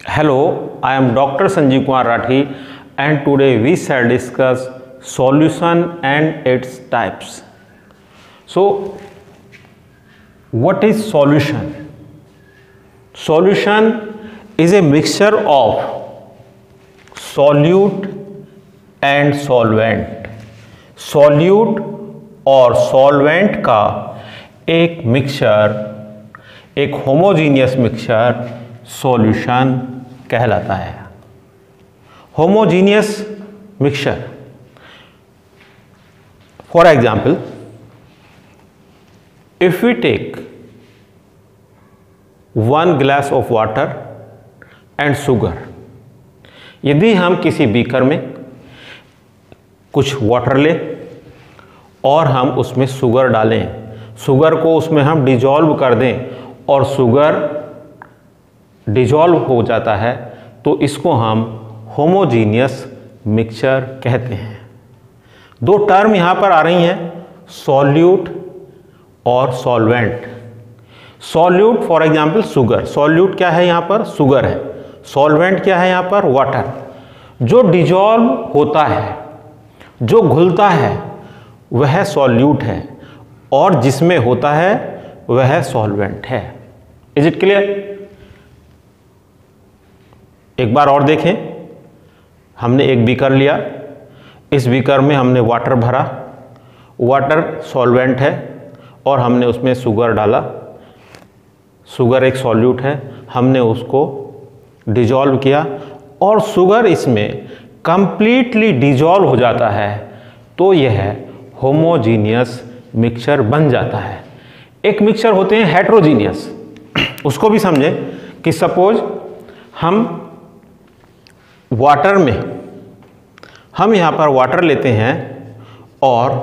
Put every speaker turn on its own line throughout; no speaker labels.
Hello, I am Dr. Sanjeev Kumar Rathi and today we shall discuss solution and its types. So, what is solution? Solution is a mixture of solute and solvent. Solute और solvent का एक mixture, एक homogeneous mixture solution कहलाता है। Homogeneous mixture, for example, if we take 1 glass of water and sugar, यदि हम किसी beaker में कुछ वाटर लें और हम उसमें शुगर डालें, शुगर को उसमें हम डिजॉल्व कर दें और शुगर डिजॉल्व हो जाता है, तो इसको हम होमोजीनियस मिक्सचर कहते हैं। दो टर्म यहाँ पर आ रही हैं, सॉल्यूट और solvent. Solute for example sugar, solute क्या है यहाँ पर? शुगर है। सॉल्वेंट क्या है यहाँ पर? वाटर। जो डिजॉल्व होता है, जो घुलता है, वह सॉल्यूट है और जिसमें होता है वह सॉल्वेंट है। Is it clear? एक बार और देखें, हमने एक बीकर लिया, इस बीकर में हमने वाटर भरा, वाटर सॉल्वेंट है और हमने उसमें शुगर डाला, शुगर एक सॉल्यूट है, हमने उसको डिजॉल्व किया और शुगर इसमें कंप्लीटली डिजॉल्व हो जाता है, तो यह होमोजीनियस मिक्सचर बन जाता है। एक मिक्सचर होते हैं हेट्रोजीनियस, उसको भी समझें कि सपोज हम वाटर में, हम यहाँ पर वाटर लेते हैं और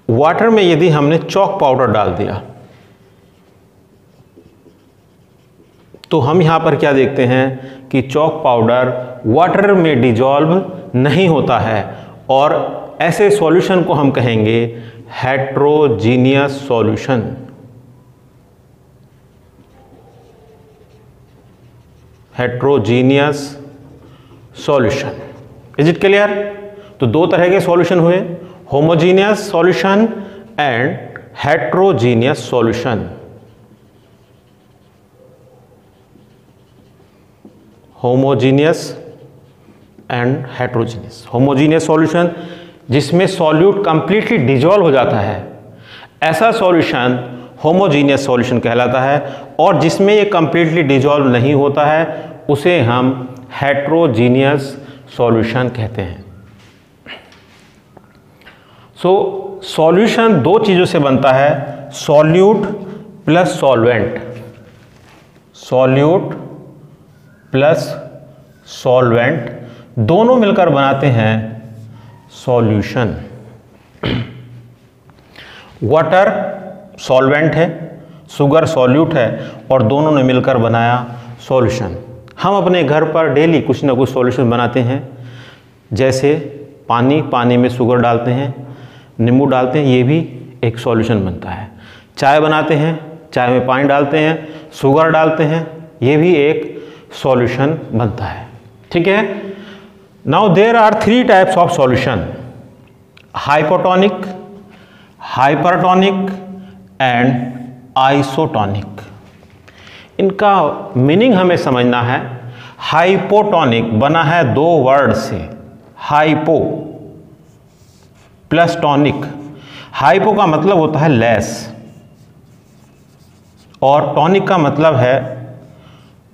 वाटर में यदि हमने चॉक पाउडर डाल दिया, तो हम यहाँ पर क्या देखते हैं कि चॉक पाउडर वाटर में डिजॉल्व नहीं होता है और ऐसे सॉल्यूशन को हम कहेंगे heterogeneous solution. Heterogeneous solution. Is it clear? तो दो तरह के सॉल्यूशन हुए, homogeneous solution and heterogeneous solution. Homogeneous and heterogeneous. Homogeneous solution जिसमें सॉल्यूट कंप्लीटली डिजॉल्व हो जाता है, ऐसा सॉल्यूशन होमोजीनियस सॉल्यूशन कहलाता है, और जिसमें ये कंप्लीटली डिजॉल्व नहीं होता है उसे हम हेट्रोजीनियस सॉल्यूशन कहते हैं। सो सॉल्यूशन दो चीज़ों से बनता है, solute plus solvent. Solute plus solvent दोनों मिलकर बनाते हैं सॉल्यूशन। वाटर सॉल्वेंट है, शुगर सॉल्यूट है और दोनों ने मिलकर बनाया सॉल्यूशन। हम अपने घर पर डेली कुछ ना कुछ सॉल्यूशन बनाते हैं, जैसे पानी में शुगर डालते हैं, नींबू डालते हैं, ये भी एक सॉल्यूशन बनता है। चाय बनाते हैं, चाय में पानी डालते हैं, शुगर डालते हैं, ये भी एक सॉल्यूशन बनता है। ठीक है। Now there are 3 types of solution, hypotonic, hypertonic and isotonic. इनका मीनिंग हमें समझना है। हाइपोटोनिक बना है 2 वर्ड से, हाइपो प्लस टॉनिक। हाइपो का मतलब होता है लेस और टॉनिक का मतलब है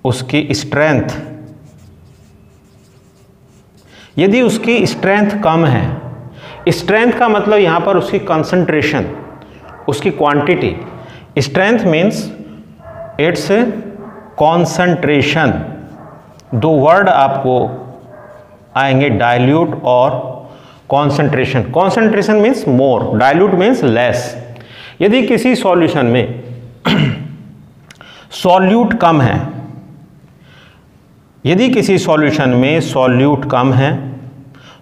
उसकी स्ट्रेंथ। यदि उसकी स्ट्रेंथ कम है, स्ट्रेंथ का मतलब यहां पर उसकी कंसंट्रेशन, उसकी quantity. Strength means it's concentration. 2 word आपको आएंगे, डाइल्यूट और concentration. Concentration means more, dilute means less. यदि किसी सॉल्यूशन में सॉल्यूट कम है, यदि किसी सॉल्यूशन में सॉल्यूट कम है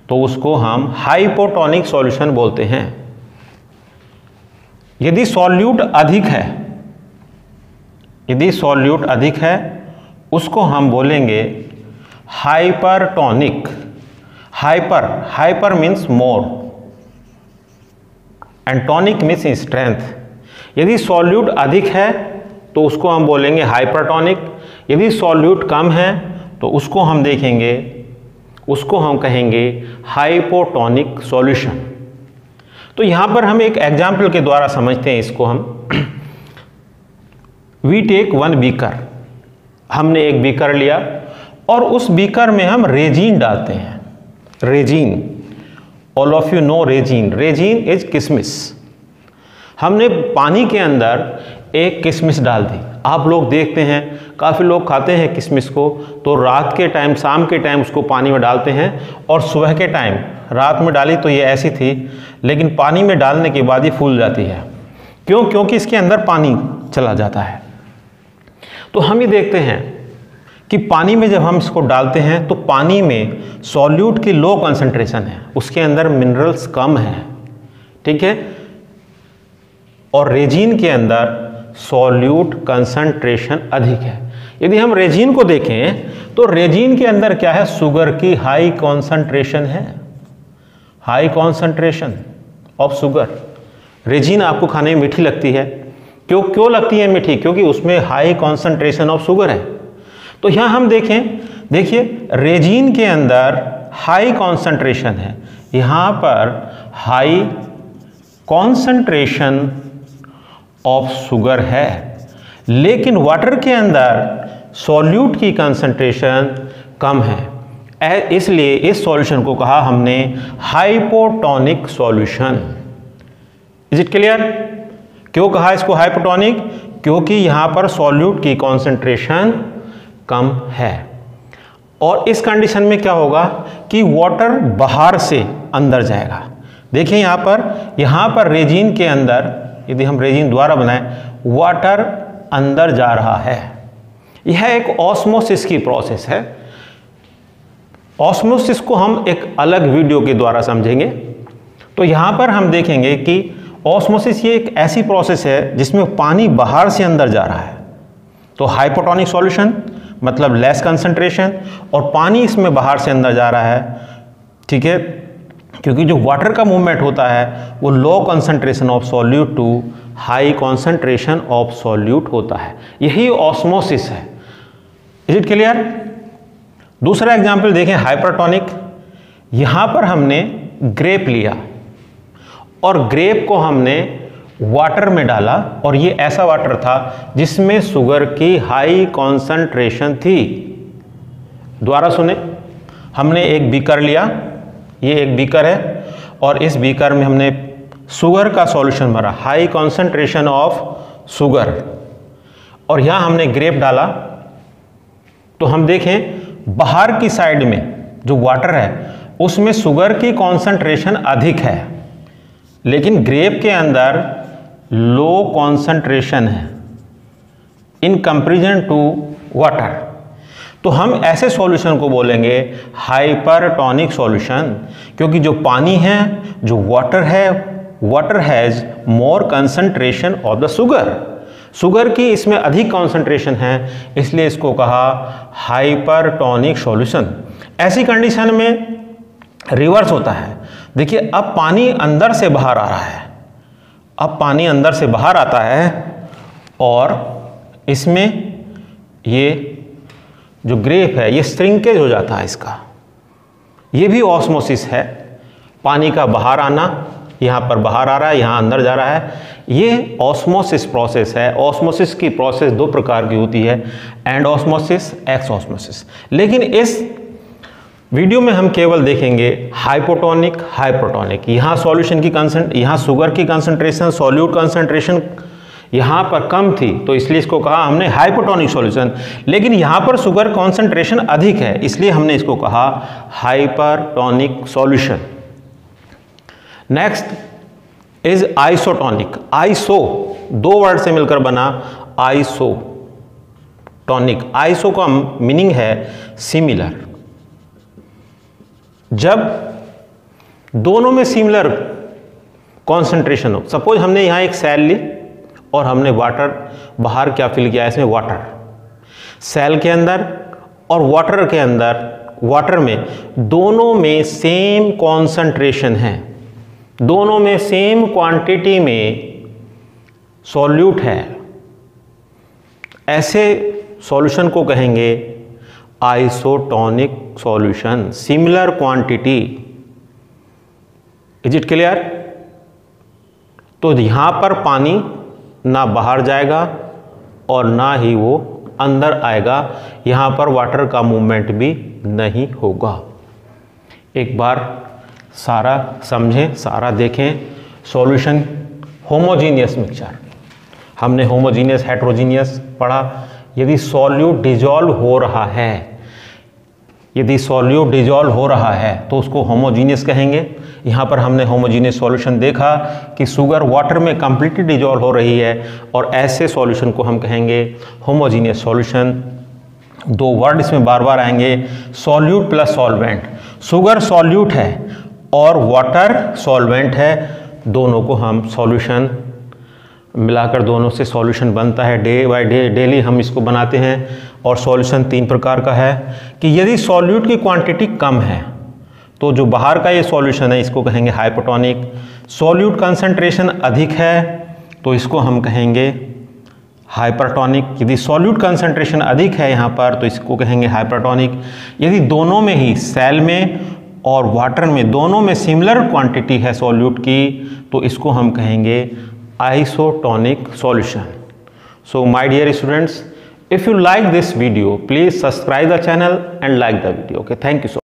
तो उसको हम हाइपोटोनिक सॉल्यूशन बोलते हैं। यदि सॉल्यूट अधिक है, यदि सॉल्यूट अधिक है उसको हम बोलेंगे hypertonic. Hyper means more and tonic means strength. यदि सॉल्यूट अधिक है तो उसको हम बोलेंगे हाइपरटोनिक, यदि सॉल्यूट कम है तो उसको हम देखेंगे, उसको हम कहेंगे हाइपोटोनिक सॉल्यूशन। तो यहाँ पर हम एक एग्जाम्पल के द्वारा समझते हैं इसको हम। वी टेक वन बीकर, हमने एक बीकर लिया और उस बीकर में हम रेजिन डालते हैं। Resin, all of you know resin. Resin is किशमिश। हमने पानी के अंदर एक किशमिश डाल दी। आप लोग देखते हैं काफ़ी लोग खाते हैं किशमिश को, तो रात के टाइम, शाम के टाइम उसको पानी में डालते हैं और सुबह के टाइम, रात में डाली तो ये ऐसी थी, लेकिन पानी में डालने के बाद ये फूल जाती है। क्यों? क्योंकि इसके अंदर पानी चला जाता है। तो हम ये देखते हैं कि पानी में जब हम इसको डालते हैं तो पानी में सॉल्यूट की लो कंसंट्रेशन है, उसके अंदर मिनरल्स कम है, ठीक है। और रेजिन के अंदर सॉल्यूट कंसंट्रेशन अधिक है। यदि हम रेजिन को देखें तो रेजिन के अंदर क्या है? शुगर की हाई कंसंट्रेशन है, high concentration of sugar. Resin आपको खाने में मीठी लगती है, क्यों लगती है मीठी? क्योंकि उसमें हाई कंसंट्रेशन ऑफ शुगर है। तो यहाँ हम देखिए रेजिन के अंदर हाई कंसंट्रेशन है, यहाँ पर हाई कंसंट्रेशन ऑफ शुगर है, लेकिन वाटर के अंदर सॉल्यूट की कंसंट्रेशन कम है। इसलिए इस सॉल्यूशन को कहा हमने hypotonic solution. Is it clear? क्यों कहा इसको हाइपोटोनिक? क्योंकि यहाँ पर सॉल्यूट की कंसंट्रेशन कम है। और इस कंडीशन में क्या होगा कि वाटर बाहर से अंदर जाएगा। देखिए यहाँ पर रेजिन के अंदर, यदि हम रेजिन द्वारा बनाएं, वाटर अंदर जा रहा है। यह एक ऑस्मोसिस की प्रोसेस है। ऑस्मोसिस को हम एक अलग वीडियो के द्वारा समझेंगे। तो यहाँ पर हम देखेंगे कि ऑस्मोसिस ये एक ऐसी प्रोसेस है जिसमें पानी बाहर से अंदर जा रहा है। तो हाइपोटोनिक सॉल्यूशन मतलब लेस कंसंट्रेशन, और पानी इसमें बाहर से अंदर जा रहा है, ठीक है, क्योंकि जो वाटर का मूवमेंट होता है वो low concentration of solute to high concentration of solute होता है। यही ऑस्मोसिस है। Is it clear? दूसरा एग्जांपल देखें, हाइपरटोनिक। यहां पर हमने ग्रेप लिया और ग्रेप को हमने वाटर में डाला, और ये ऐसा वाटर था जिसमें शुगर की हाई कंसंट्रेशन थी। दोबारा सुने, हमने एक बीकर लिया, ये एक बीकर है, और इस बीकर में हमने शुगर का सॉल्यूशन भरा, हाई कंसंट्रेशन ऑफ शुगर, और यहाँ हमने ग्रेप डाला। तो हम देखें बाहर की साइड में जो वाटर है उसमें शुगर की कंसंट्रेशन अधिक है, लेकिन ग्रेप के अंदर लो कंसंट्रेशन है इन कंपैरिजन टू वाटर। तो हम ऐसे सॉल्यूशन को बोलेंगे हाइपरटोनिक सॉल्यूशन, क्योंकि जो पानी है, जो वाटर है, water has more concentration of the sugar. Sugar की इसमें अधिक कंसंट्रेशन है, इसलिए इसको कहा हाइपरटोनिक सॉल्यूशन। ऐसी कंडीशन में रिवर्स होता है। देखिए अब पानी अंदर से बाहर आ रहा है, अब पानी अंदर से बाहर आता है, और इसमें ये जो ग्रेप है ये श्रिंकेज हो जाता है इसका। ये भी ऑस्मोसिस है, पानी का बाहर आना, यहाँ पर बाहर आ रहा है, यहाँ अंदर जा रहा है। ये ऑस्मोसिस प्रोसेस है। ऑस्मोसिस की प्रोसेस दो प्रकार की होती है, एंड ऑस्मोसिस, एक्स ऑस्मोसिस। लेकिन इस वीडियो में हम केवल देखेंगे हाइपोटोनिक, हाइपरटोनिक। यहाँ सॉल्यूशन की यहाँ शुगर की कंसंट्रेशन, सॉल्यूट कंसंट्रेशन यहाँ पर कम थी, तो इसलिए इसको कहा हमने हाइपोटोनिक सॉल्यूशन। लेकिन यहाँ पर शुगर कंसंट्रेशन अधिक है, इसलिए हमने इसको कहा hypertonic solution. Next is isotonic. Iso दो वर्ड से मिलकर बना आइसोटोनिक। आइसो का मीनिंग है सिमिलर। जब दोनों में सिमिलर कंसंट्रेशन हो, सपोज हमने यहाँ एक सेल ली और हमने वाटर बाहर क्या फिल किया, इसमें वाटर। सेल के अंदर और वाटर के अंदर, वाटर में दोनों में सेम कॉन्सेंट्रेशन है, दोनों में सेम क्वांटिटी में सॉल्यूट है, ऐसे सॉल्यूशन को कहेंगे isotonic solution, similar quantity. Is it clear? तो यहां पर पानी ना बाहर जाएगा और ना ही वो अंदर आएगा, यहां पर वाटर का मूवमेंट भी नहीं होगा। एक बार सारा समझें, सारा देखें। सॉल्यूशन होमोजीनियस मिक्सचर, हमने होमोजीनियस हेट्रोजीनियस पढ़ा। यदि सॉल्यूट डिजॉल्व हो रहा है, यदि सॉल्यूट डिजॉल्व हो रहा है तो उसको होमोजीनियस कहेंगे। यहाँ पर हमने होमोजीनियस सॉल्यूशन देखा कि शुगर वाटर में कंप्लीटली डिजॉल्व हो रही है और ऐसे सॉल्यूशन को हम कहेंगे होमोजीनियस सॉल्यूशन। दो वर्ड इसमें बार बार आएंगे, solute plus solvent. Sugar solute है और वाटर सॉल्वेंट है, दोनों को हम सॉल्यूशन मिलाकर दोनों से सॉल्यूशन बनता है। डे बाय डे डेली हम इसको बनाते हैं। और सॉल्यूशन तीन प्रकार का है कि यदि सॉल्यूट की क्वांटिटी कम है तो जो बाहर का ये सॉल्यूशन है इसको कहेंगे हाइपोटोनिक। सॉल्यूट कंसंट्रेशन अधिक है तो इसको हम कहेंगे हाइपरटोनिक। यदि सॉल्यूट कंसंट्रेशन अधिक है यहाँ पर तो इसको कहेंगे हाइपरटोनिक। यदि दोनों में ही, सेल में और वाटर में दोनों में सिमिलर क्वांटिटी है सॉल्यूट की, तो इसको हम कहेंगे isotonic solution. So my dear students, if you like this video, please subscribe the channel and like the video. Okay, thank you so much.